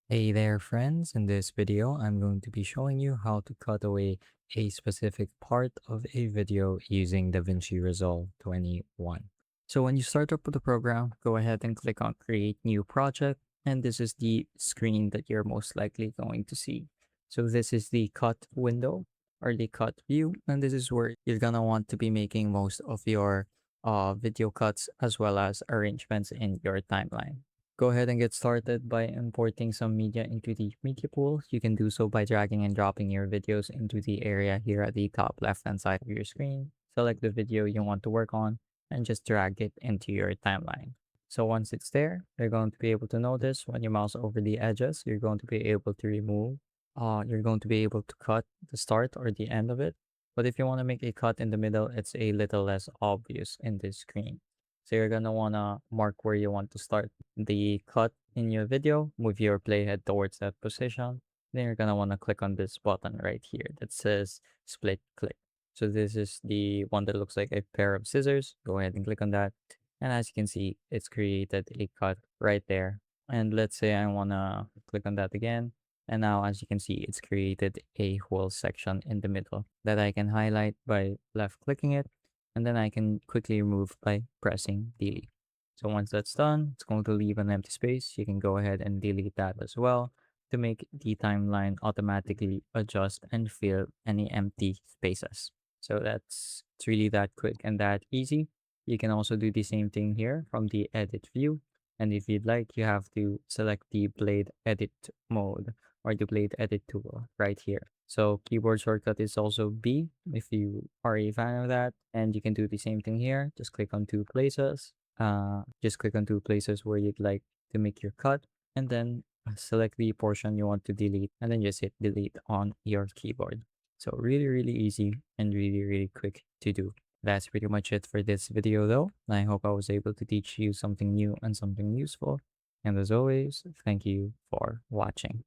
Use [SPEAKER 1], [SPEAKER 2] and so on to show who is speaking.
[SPEAKER 1] Hey there friends, in this video I'm going to be showing you how to cut away a specific part of a video using DaVinci Resolve 21. So when you start up with the program, go ahead and click on create new project, and this is the screen that you're most likely going to see. So this is the cut window or the cut view, and this is where you're gonna want to be making most of your video cuts as well as arrangements in your timeline. Go ahead and get started by importing some media into the media pool. You can do so by dragging and dropping your videos into the area here at the top left hand side of your screen. Select the video you want to work on and just drag it into your timeline. So once it's there, you're going to be able to notice when you mouse over the edges, you're going to be able to remove, you're going to be able to cut the start or the end of it. But if you want to make a cut in the middle, it's a little less obvious in this screen. So you're gonna wanna mark where you want to start the cut in your video, move your playhead towards that position. Then you're gonna wanna click on this button right here that says split click. So this is the one that looks like a pair of scissors. Go ahead and click on that. And as you can see, it's created a cut right there. And let's say I wanna click on that again. And now as you can see, it's created a whole section in the middle that I can highlight by left clicking it, and then I can quickly remove by pressing delete. So once that's done, it's going to leave an empty space. You can go ahead and delete that as well to make the timeline automatically adjust and fill any empty spaces. So it's really that quick and that easy. You can also do the same thing here from the edit view. And if you'd like, you have to select the blade edit mode or the blade edit tool right here. So keyboard shortcut is also B if you are a fan of that. And you can do the same thing here. Just click on two places. Just click on two places where you'd like to make your cut, and then select the portion you want to delete, and then just hit delete on your keyboard. So really, really easy and really, really quick to do. That's pretty much it for this video though. I hope I was able to teach you something new and something useful. And as always, thank you for watching.